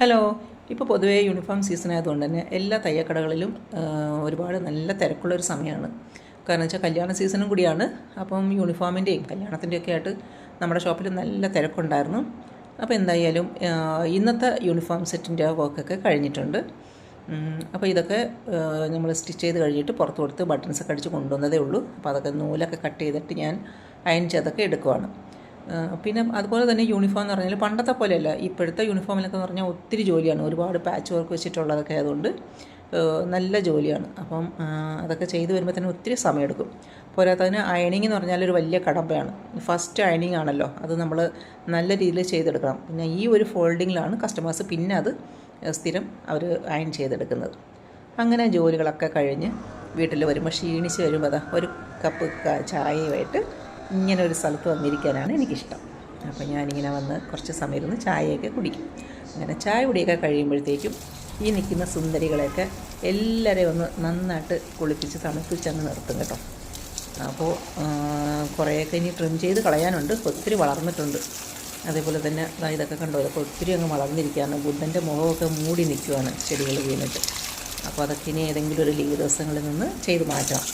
Hello. ഇപ്പോൾ പൊതുവേ uniform season ആയതുകൊണ്ട് തന്നെ എല്ലാ തയ്യക്കടകളിലും ഒരുപാട് നല്ല തിരക്കുള്ളൊരു സമയമാണ്. കാരണം വെച്ചാൽ കല്യാണ സീസണും കൂടിയാണ്. അപ്പം യൂണിഫോമിൻ്റെയും കല്യാണത്തിൻ്റെയൊക്കെ ആയിട്ട് നമ്മുടെ ഷോപ്പിൽ നല്ല തിരക്കുണ്ടായിരുന്നു. അപ്പോൾ എന്തായാലും ഇന്നത്തെ യൂണിഫോം സെറ്റിൻ്റെ വർക്കൊക്കെ കഴിഞ്ഞിട്ടുണ്ട്. അപ്പോൾ ഇതൊക്കെ നമ്മൾ സ്റ്റിച്ച് ചെയ്ത് കഴിഞ്ഞിട്ട് പുറത്ത് കൊടുത്ത് ബട്ടൺസൊക്കെ അടിച്ച് കൊണ്ടുവന്നതേ ഉള്ളൂ. അപ്പോൾ അതൊക്കെ നൂലൊക്കെ കട്ട് ചെയ്തിട്ട് ഞാൻ അയൺ ചെയ്തൊക്കെ എടുക്കുവാണ്. പിന്നെ അതുപോലെ തന്നെ യൂണിഫോം എന്ന് പറഞ്ഞാൽ പണ്ടത്തെ പോലെയല്ല. ഇപ്പോഴത്തെ യൂണിഫോമിലൊക്കെ എന്ന് പറഞ്ഞാൽ ഒത്തിരി ജോലിയാണ്, ഒരുപാട് പാച്ച് വർക്ക് വെച്ചിട്ടുള്ളതൊക്കെ ആയതുകൊണ്ട് നല്ല ജോലിയാണ്. അപ്പം അതൊക്കെ ചെയ്ത് വരുമ്പോൾ തന്നെ ഒത്തിരി സമയമെടുക്കും. പോരാത്തതിന് അയണിങ് എന്ന് പറഞ്ഞാൽ ഒരു വലിയ കടമ്പയാണ്. ഫസ്റ്റ് അയണിങ് ആണല്ലോ, അത് നമ്മൾ നല്ല രീതിയിൽ ചെയ്തെടുക്കണം. പിന്നെ ഈ ഒരു ഫോൾഡിങ്ങിലാണ് കസ്റ്റമേഴ്സ് പിന്നെ അത് സ്ഥിരം അവർ അയൺ ചെയ്തെടുക്കുന്നത്. അങ്ങനെ ജോലികളൊക്കെ കഴിഞ്ഞ് വീട്ടിൽ വരുമ്പോൾ ക്ഷീണിച്ച് വരുമ്പോൾ അതാ ഒരു കപ്പ് ചായയുമായിട്ട് ഇങ്ങനെ ഒരു സ്ഥലത്ത് വന്നിരിക്കാനാണ് എനിക്കിഷ്ടം. അപ്പോൾ ഞാനിങ്ങനെ വന്ന് കുറച്ച് സമയം ഇരുന്ന് ചായയൊക്കെ കുടിക്കും. അങ്ങനെ ചായ കുടിയൊക്കെ കഴിയുമ്പോഴത്തേക്കും ഈ നിൽക്കുന്ന സുന്ദരികളെയൊക്കെ എല്ലാവരെയും ഒന്ന് നന്നായിട്ട് കുളിപ്പിച്ച് തണുപ്പിച്ചങ്ങ് നിർത്തും കേട്ടോ. അപ്പോൾ കുറേയൊക്കെ ഇനി ട്രിം ചെയ്ത് കളയാനുണ്ട്, ഒത്തിരി വളർന്നിട്ടുണ്ട്. അതേപോലെ തന്നെ ഇതൊക്കെ കണ്ടോ, ഇതൊക്കെ ഒത്തിരി അങ്ങ് വളർന്നിരിക്കുകയാണ്. ബുദ്ധൻ്റെ മുഖമൊക്കെ മൂടി നിൽക്കുകയാണ് ചെടികൾ വീണിട്ട്. അപ്പോൾ അതൊക്കെ ഇനി ഏതെങ്കിലും ഒരു ലീവ് ദിവസങ്ങളിൽ നിന്ന് ചെയ്ത് മാറ്റണം.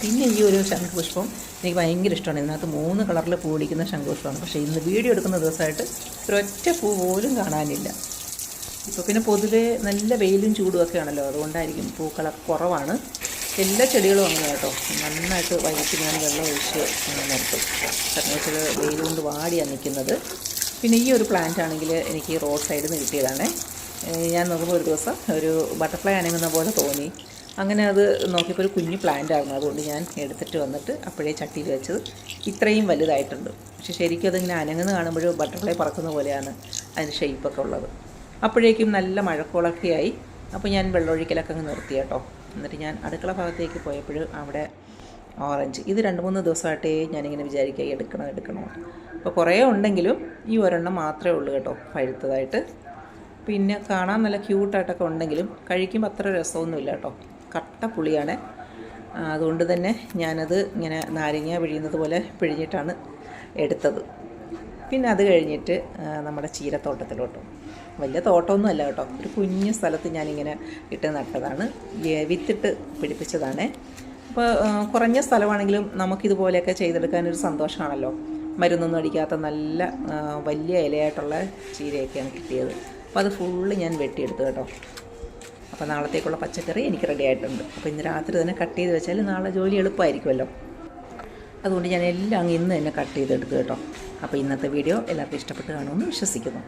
പിന്നെ ഈ ഒരു ശംഖുപുഷ്പം എനിക്ക് ഭയങ്കര ഇഷ്ടമാണ്. ഇതിനകത്ത് 3 കളറിൽ പൂ പിടിക്കുന്ന ശംഖുപുഷ്പമാണ്. പക്ഷേ ഇന്ന് വീഡിയോ എടുക്കുന്ന ദിവസമായിട്ട് ഒരൊറ്റ പൂ പോലും കാണാനില്ല. ഇപ്പോൾ പിന്നെ പൊതുവേ നല്ല വെയിലും ചൂടും ഒക്കെ ആണല്ലോ, അതുകൊണ്ടായിരിക്കും പൂക്കള കുറവാണ്. എല്ലാ ചെടികളും അങ്ങനെ കേട്ടോ. നന്നായിട്ട് വൈകിട്ട് ഞാൻ വെള്ളം ഒഴിച്ച് നിർത്തും. കാരണം വെച്ചാൽ വെയിൽ കൊണ്ട് വാടിയാണ് നിൽക്കുന്നത്. പിന്നെ ഈ ഒരു പ്ലാന്റ് ആണെങ്കിൽ എനിക്ക് റോഡ് സൈഡിൽ നിന്ന് കിട്ടിയതാണ്. ഞാൻ നോക്കുമ്പോൾ ഒരു ദിവസം ഒരു ബട്ടർഫ്ലൈ അനങ്ങുന്ന പോലെ തോന്നി. അങ്ങനെ അത് നോക്കിയപ്പോൾ ഒരു കുഞ്ഞു പ്ലാന്റ് ആയിരുന്നു. അതുകൊണ്ട് ഞാൻ എടുത്തിട്ട് വന്നിട്ട് അപ്പോഴേ ചട്ടിയിൽ വെച്ചത് ഇത്രയും വലുതായിട്ടുണ്ട്. പക്ഷെ ശരിക്കും അതിങ്ങനെ അനങ്ങുന്ന കാണുമ്പോൾ ബട്ടർഫ്ലൈ പറക്കുന്ന പോലെയാണ് അതിൻ്റെ ഷേപ്പൊക്കെ ഉള്ളത്. അപ്പോഴേക്കും നല്ല മഴക്കോളൊക്കെ ആയി. അപ്പോൾ ഞാൻ വെള്ളമൊഴിക്കലൊക്കെ അങ്ങ് നിർത്തി കേട്ടോ. എന്നിട്ട് ഞാൻ അടുക്കള ഭാഗത്തേക്ക് പോയപ്പോൾ അവിടെ ഓറഞ്ച്, ഇത് 2-3 ദിവസമായിട്ടേ ഞാനിങ്ങനെ വിചാരിക്കുക എടുക്കണോ. അപ്പോൾ കുറേ ഉണ്ടെങ്കിലും ഈ ഒരെണ്ണം മാത്രമേ ഉള്ളൂ കേട്ടോ പഴുത്തതായിട്ട്. പിന്നെ കാണാൻ നല്ല ക്യൂട്ടായിട്ടൊക്കെ ഉണ്ടെങ്കിലും കഴിക്കുമ്പോൾ അത്ര രസമൊന്നുമില്ല കേട്ടോ. കട്ട പുളിയാണ്. അതുകൊണ്ട് തന്നെ ഞാനത് ഇങ്ങനെ നാരങ്ങ പിഴിയുന്നത് പോലെ പിഴിഞ്ഞിട്ടാണ് എടുത്തത്. പിന്നെ അത് കഴിഞ്ഞിട്ട് നമ്മുടെ ചീരത്തോട്ടത്തിലോട്ട്, വലിയ തോട്ടമൊന്നും അല്ല കേട്ടോ, ഒരു കുഞ്ഞു സ്ഥലത്ത് ഞാനിങ്ങനെ ഇട്ട് നട്ടതാണ്, വിത്തിട്ട് പിടിപ്പിച്ചതാണ്. അപ്പോൾ കുറഞ്ഞ സ്ഥലമാണെങ്കിലും നമുക്കിതുപോലെയൊക്കെ ചെയ്തെടുക്കാനൊരു സന്തോഷമാണല്ലോ. മരുന്നൊന്നും അടിക്കാത്ത നല്ല വലിയ ഇലയായിട്ടുള്ള ചീരയൊക്കെയാണ് കിട്ടിയത്. അപ്പോൾ അത് ഫുള്ള് ഞാൻ വെട്ടിയെടുത്തു കേട്ടോ. അപ്പോൾ നാളത്തേക്കുള്ള പച്ചക്കറി എനിക്ക് റെഡി ആയിട്ടുണ്ട്. അപ്പോൾ ഇന്ന് രാത്രി തന്നെ കട്ട് ചെയ്ത് വെച്ചാൽ നാളെ ജോലി എളുപ്പമായിരിക്കുമല്ലോ. അതുകൊണ്ട് ഞാൻ എല്ലാം ഇന്ന് തന്നെ കട്ട് ചെയ്തെടുത്തു കേട്ടോ. അപ്പോൾ ഇന്നത്തെ വീഡിയോ എല്ലാവർക്കും ഇഷ്ടപ്പെട്ട് കാണുമെന്ന് വിശ്വസിക്കുന്നു.